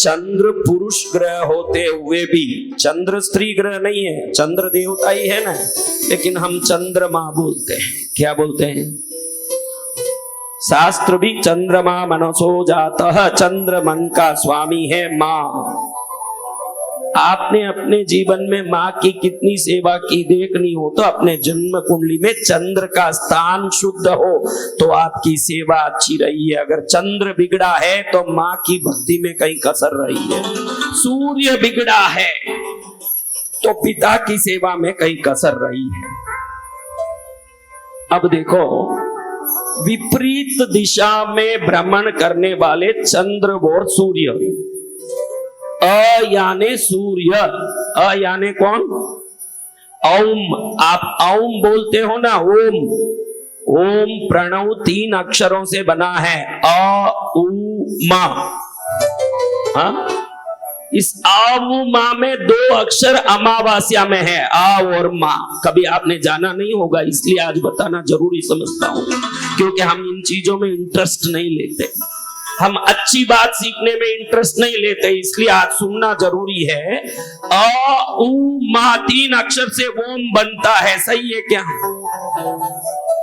चंद्र पुरुष ग्रह होते हुए भी, चंद्र स्त्री ग्रह नहीं है, चंद्र देवता ही है ना, लेकिन हम चंद्रमा बोलते हैं। क्या बोलते हैं? शास्त्र भी चंद्रमा मनसो जातः, चंद्र मन का स्वामी है माँ। आपने अपने जीवन में माँ की कितनी सेवा की देखनी हो तो अपने जन्म कुंडली में चंद्र का स्थान शुद्ध हो तो आपकी सेवा अच्छी रही है। अगर चंद्र बिगड़ा है तो माँ की भक्ति में कहीं कसर रही है। सूर्य बिगड़ा है तो पिता की सेवा में कहीं कसर रही है। अब देखो, विपरीत दिशा में भ्रमण करने वाले चंद्र और सूर्य, अ यानी सूर्य, अ यानी कौन? ओम। आप ओम बोलते हो ना, ओम। ओम प्रणव 3 अक्षरों से बना है, अ उ मा। हाँ? इस आ उ मा में 2 अक्षर अमावास्या में है, आ और मा। कभी आपने जाना नहीं होगा, इसलिए आज बताना जरूरी समझता हूं, क्योंकि हम इन चीजों में इंटरेस्ट नहीं लेते, हम अच्छी बात सीखने में इंटरेस्ट नहीं लेते, इसलिए आज सुनना जरूरी है। अ उ मा 3 अक्षर से ओम बनता है, सही है क्या?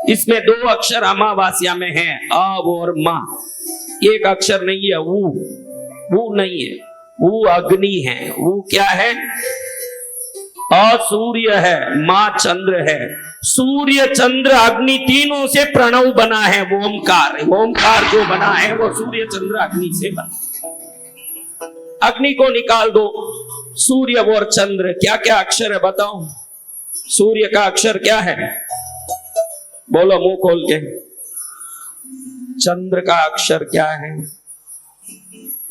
इसमें 2 अक्षर अमावास्या में है, अ और मा। 1 अक्षर नहीं है, वो नहीं है, वो अग्नि है। वो क्या है? अ सूर्य है, माँ चंद्र है। सूर्य चंद्र अग्नि तीनों से प्रणव बना है, ओमकार। ओमकार जो बना है वो सूर्य चंद्र अग्नि से बना। अग्नि को निकाल दो, सूर्य और चंद्र क्या क्या अक्षर है बताओ? सूर्य का अक्षर क्या है? बोलो मुंह खोल के। चंद्र का अक्षर क्या है?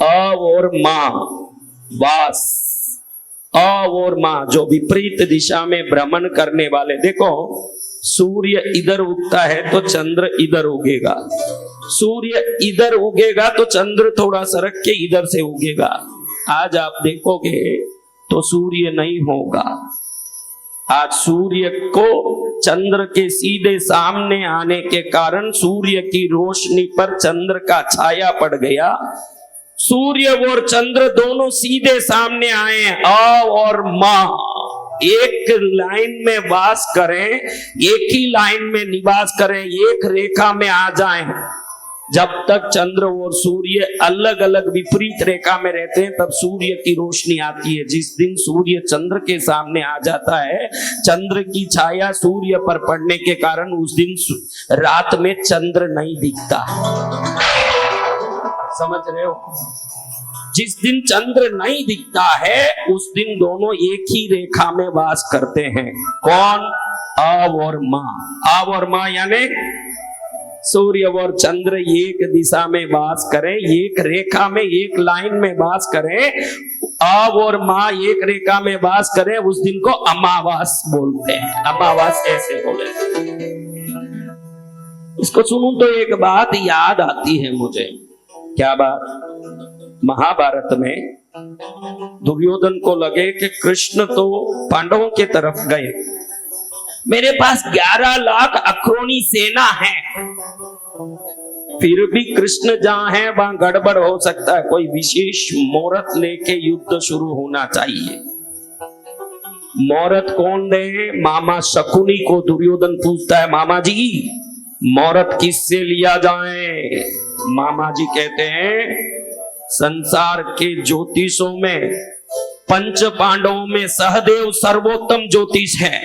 अ और मां, वास। अ और मां जो विपरीत दिशा में भ्रमण करने वाले। देखो, सूर्य इधर उगता है तो चंद्र इधर उगेगा, सूर्य इधर उगेगा तो चंद्र थोड़ा सरक के इधर से उगेगा। आज आप देखोगे तो सूर्य नहीं होगा। आज सूर्य को चंद्र के सीधे सामने आने के कारण सूर्य की रोशनी पर चंद्र का छाया पड़ गया। सूर्य और चंद्र दोनों सीधे सामने आए, अ और मां एक लाइन में वास करें, एक ही लाइन में निवास करें, एक रेखा में आ जाएं। जब तक चंद्र और सूर्य अलग अलग विपरीत रेखा में रहते हैं तब सूर्य की रोशनी आती है। जिस दिन सूर्य चंद्र के सामने आ जाता है, चंद्र की छाया सूर्य पर पड़ने के कारण उस दिन रात में चंद्र नहीं दिखता। समझ रहे हो? जिस दिन चंद्र नहीं दिखता है उस दिन दोनों एक ही रेखा में वास करते हैं। कौन? अ और मां। अ और मां यानी सूर्य और चंद्र एक दिशा में वास करें, एक रेखा में, एक लाइन में वास करें। अ और मां एक रेखा में वास करें, उस दिन को अमावास बोलते हैं। अमावास ऐसे बोले। इसको सुनूं तो एक बात याद आती है मुझे। क्या बात? महाभारत में दुर्योधन को लगे कि कृष्ण तो पांडवों के तरफ गए, मेरे पास 11 लाख अखरोनी सेना है, फिर भी कृष्ण जहां है वहां गड़बड़ हो सकता है, कोई विशेष मुहूर्त लेके युद्ध शुरू होना चाहिए। मुहूर्त कौन दे? मामा शकुनी को दुर्योधन पूछता है, मामा जी मुहूर्त किससे लिया जाए? मामा जी कहते हैं, संसार के ज्योतिषों में पंच पांडवों में सहदेव सर्वोत्तम ज्योतिष है,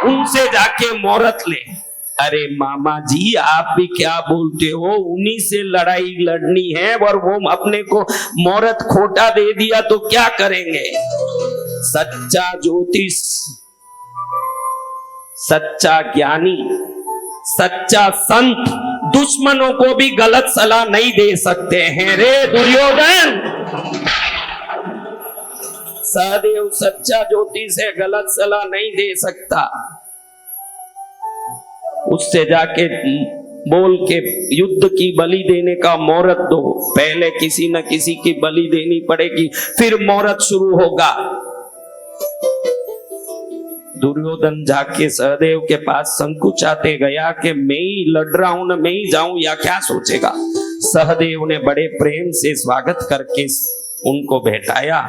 उनसे जाके मुहूर्त ले। अरे मामा जी आप भी क्या बोलते हो, उन्हीं से लड़ाई लड़नी है और वो अपने को मुहूर्त खोटा दे दिया तो क्या करेंगे? सच्चा ज्योतिष, सच्चा ज्ञानी, सच्चा संत दुश्मनों को भी गलत सलाह नहीं दे सकते हैं रे दुर्योधन। सहदेव सच्चा ज्योतिष है, गलत सलाह नहीं दे सकता। उससे जाके बोल के युद्ध की बलि देने का मुहूर्त दो। पहले किसी न किसी की बलि देनी पड़ेगी, फिर मुहूर्त शुरू होगा। दुर्योधन जाके सहदेव के पास संकुचाते गया कि मैं ही लड़ रहा हूं, मैं ही जाऊं, या क्या सोचेगा। सहदेव ने बड़े प्रेम से स्वागत करके उनको बैठाया,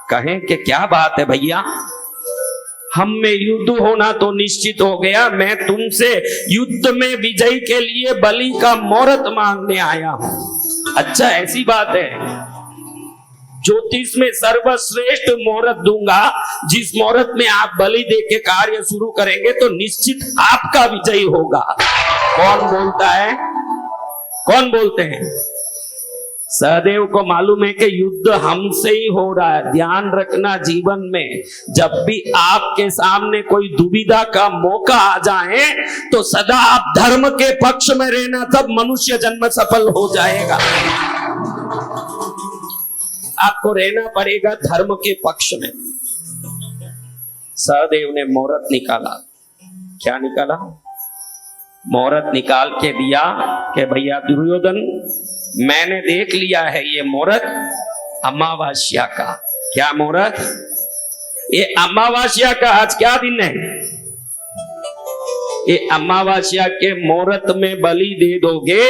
कहें कि क्या बात है भैया, हम में युद्ध होना तो निश्चित हो गया, मैं तुमसे युद्ध में विजय के लिए बलि का मुहूर्त मांगने आया हूं। अच्छा ऐसी बात है, ज्योतिष में सर्वश्रेष्ठ मुहूर्त दूंगा, जिस मुहूर्त में आप बलि दे के कार्य शुरू करेंगे तो निश्चित आपका विजय होगा। कौन बोलता है? कौन बोलते हैं? सहदेव को मालूम है कि युद्ध हमसे ही हो रहा है। ध्यान रखना, जीवन में जब भी आपके सामने कोई दुविधा का मौका आ जाए तो सदा आप धर्म के पक्ष में रहना, तब मनुष्य जन्म सफल हो जाएगा। आपको रहना पड़ेगा धर्म के पक्ष में। सहदेव ने मुहूर्त निकाला। क्या निकाला? मुहूर्त निकाल के दिया कि भैया दुर्योधन, मैंने देख लिया है ये मुहूर्त अमावस्या का। क्या मुहूर्त? ये अमावस्या का आज क्या दिन है? ये अमावस्या के मुहूर्त में बलि दे दोगे,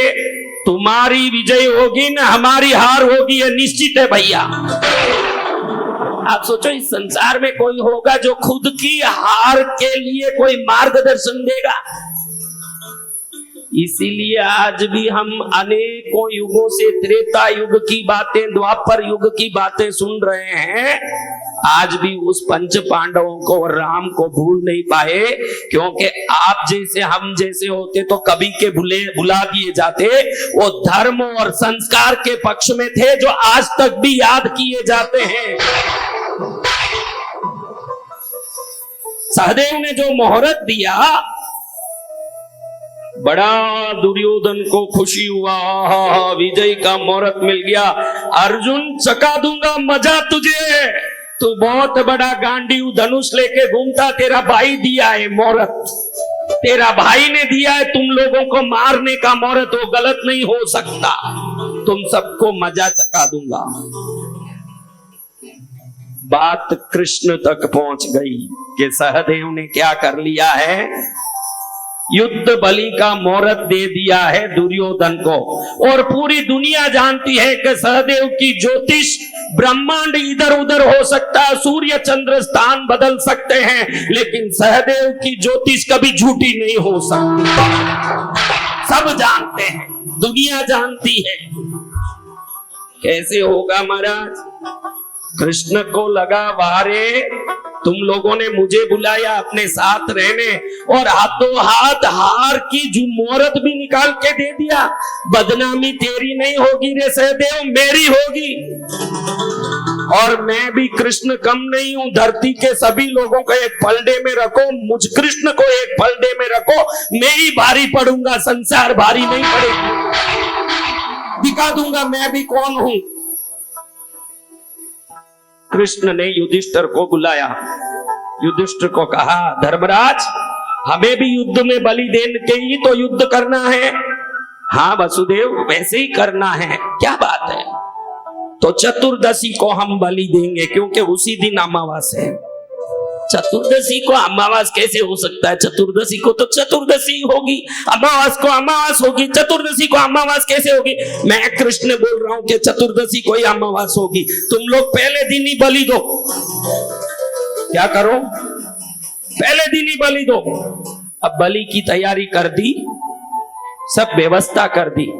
तुम्हारी विजय होगी ना हमारी हार होगी, ये निश्चित है भैया। आप सोचो, इस संसार में कोई होगा जो खुद की हार के लिए कोई मार्गदर्शन देगा? इसीलिए आज भी हम अनेकों युगों से त्रेता युग की बातें, द्वापर युग की बातें सुन रहे हैं। आज भी उस पंच पांडवों को और राम को भूल नहीं पाए, क्योंकि आप जैसे हम जैसे होते तो कभी के बुला दिए जाते। वो धर्म और संस्कार के पक्ष में थे, जो आज तक भी याद किए जाते हैं। सहदेव ने जो मुहूर्त दिया, बड़ा दुर्योधन को खुशी हुआ, विजय का मुहूर्त मिल गया। अर्जुन, चका दूंगा मजा तुझे, तू बहुत बड़ा गांडीव धनुष लेके घूमता, तेरा भाई दिया है मुहूर्त, तेरा भाई ने दिया है तुम लोगों को मारने का मुहूर्त, वो गलत नहीं हो सकता, तुम सबको मजा चका दूंगा। बात कृष्ण तक पहुंच गई कि सहदेव ने क्या कर लिया है, युद्ध बलि का मुहूर्त दे दिया है दुर्योधन को। और पूरी दुनिया जानती है कि सहदेव की ज्योतिष, ब्रह्मांड इधर उधर हो सकता है, सूर्य चंद्र स्थान बदल सकते हैं, लेकिन सहदेव की ज्योतिष कभी झूठी नहीं हो सकती। सब जानते हैं, दुनिया जानती है। कैसे होगा महाराज? कृष्ण को लगा, वारे तुम लोगों ने मुझे बुलाया अपने साथ रहने, और हाथों हाथ हार की जो मुहूर्त भी निकाल के दे दिया। बदनामी तेरी नहीं होगी रे सहदेव, मेरी होगी। और मैं भी कृष्ण कम नहीं हूं, धरती के सभी लोगों को एक पलड़े में रखो, मुझ कृष्ण को एक पलड़े में रखो, मैं ही भारी पड़ूंगा, संसार भारी नहीं पड़ेगी। दिखा दूंगा मैं भी कौन हूं। कृष्ण ने युधिष्ठिर को बुलाया। युधिष्ठिर को कहा, धर्मराज, हमें भी युद्ध में बलि देने के ही तो युद्ध करना है। हाँ वसुदेव, वैसे ही करना है। क्या बात है? तो चतुर्दशी को हम बलि देंगे, क्योंकि उसी दिन अमावास है। चतुर्दशी को अमावास कैसे हो सकता है? चतुर्दशी को तो चतुर्दशी होगी, अमावास को अमावास होगी, चतुर्दशी को अमावास कैसे होगी? मैं कृष्ण बोल रहा हूं कि चतुर्दशी को ही अमावास होगी। तुम लोग पहले दिन ही बलि दो। क्या करो? पहले दिन ही बलि दो। अब बलि की तैयारी कर दी, सब व्यवस्था कर दी।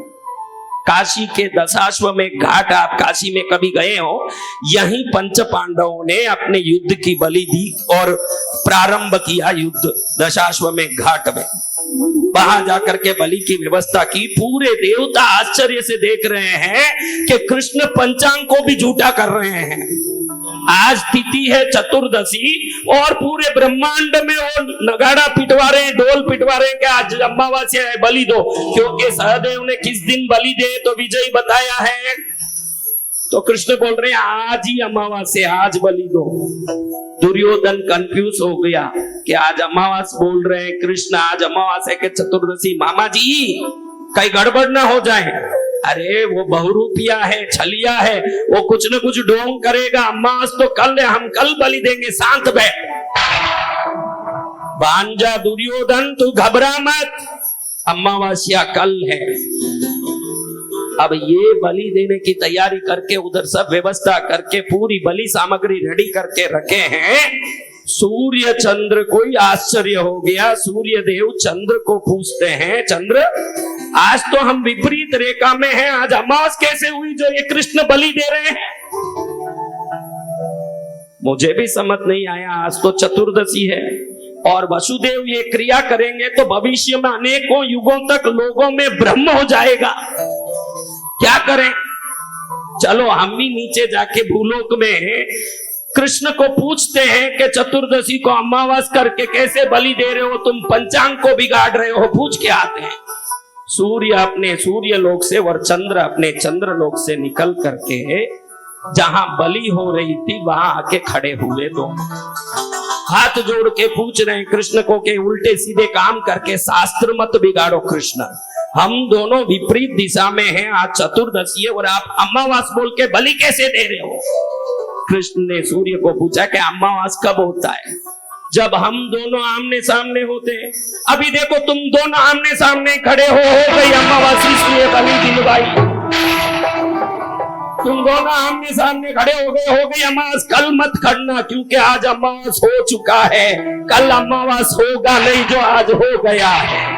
काशी के दशाश्वमेध घाट, आप काशी में कभी गए हो, यहीं पंच पांडवों ने अपने युद्ध की बलि दी और प्रारंभ किया युद्ध दशाश्वमेध घाट में। वहां जाकर के बलि की व्यवस्था की। पूरे देवता आश्चर्य से देख रहे हैं कि कृष्ण पंचांग को भी झूठा कर रहे हैं। आज तिथि है चतुर्दशी और पूरे ब्रह्मांड में वो नगाड़ा पिटवा रहे हैं, ढोल पिटवा रहे हैं कि आज अमावस्या है, बलि दो। क्योंकि सहदेव ने किस दिन बलि दे तो विजय बताया है, तो कृष्ण बोल रहे हैं आज ही अमावस्या, आज बलि दो। दुर्योधन कंफ्यूज हो गया कि आज अमावास बोल रहे हैं कृष्ण, आज अमावस्या के चतुर्दशी, मामा जी कहीं गड़बड़ ना हो जाए। अरे वो बहुरूपिया है, छलिया है, वो कुछ न कुछ ढोंग करेगा। अमावास तो कल है, हम कल बलि देंगे, शांत बैठ। भांजा दुर्योधन, तू घबरा मत, अमावस्या कल है। अब ये बलि देने की तैयारी करके उधर सब व्यवस्था करके पूरी बलि सामग्री रेडी करके रखे हैं। सूर्य चंद्र को ही आश्चर्य हो गया। सूर्य देव चंद्र को पूछते हैं, चंद्र आज तो हम विपरीत रेखा में हैं, आज अमावस कैसे हुई जो ये कृष्ण बलि दे रहे हैं? मुझे भी समझ नहीं आया। आज तो चतुर्दशी है और वसुदेव ये क्रिया करेंगे तो भविष्य में अनेकों युगों तक लोगों में ब्रह्म हो जाएगा। क्या करें? चलो हम भी नीचे जाके भूलोक में कृष्ण को पूछते हैं कि चतुर्दशी को अमावस करके कैसे बलि दे रहे हो, तुम पंचांग को बिगाड़ रहे हो, पूछ के आते हैं। सूर्य अपने सूर्य लोक से और चंद्र अपने चंद्र लोक से निकल करके जहां बलि हो रही थी वहां आके खड़े हुए। दो हाथ जोड़ के पूछ रहे हैं कृष्ण को कि उल्टे सीधे काम करके शास्त्र मत बिगाड़ो कृष्ण, हम दोनों विपरीत दिशा में हैं, आज चतुर्दशी है और आप अमावास बोल के बलि कैसे दे रहे हो? कृष्ण ने सूर्य को पूछा कि अमावास कब होता है? जब हम दोनों आमने सामने होते हैं। अभी देखो तुम दोनों आमने सामने खड़े हो गई अमावास, इसलिए बलि दिलवाई। तुम दोनों आमने सामने खड़े हो गई अमावास। कल मत करना क्योंकि आज अमावास हो चुका है, कल अमावास होगा नहीं जो आज हो गया है।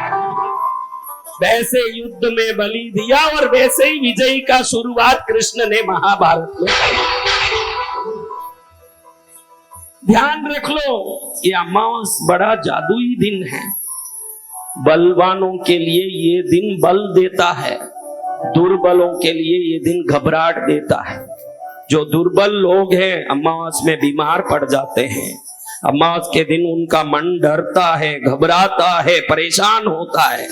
वैसे युद्ध में बलि दिया और वैसे ही विजयी का शुरुआत कृष्ण ने महाभारत में। ध्यान रख लो, ये अमावस बड़ा जादुई दिन है। बलवानों के लिए ये दिन बल देता है, दुर्बलों के लिए ये दिन घबराहट देता है। जो दुर्बल लोग हैं अमावस में बीमार पड़ जाते हैं। अमावस के दिन उनका मन डरता है, घबराता है, परेशान होता है।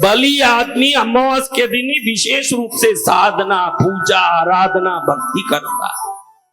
बलि आदमी अमावस के दिन ही विशेष रूप से साधना, पूजा, आराधना, भक्ति करता है।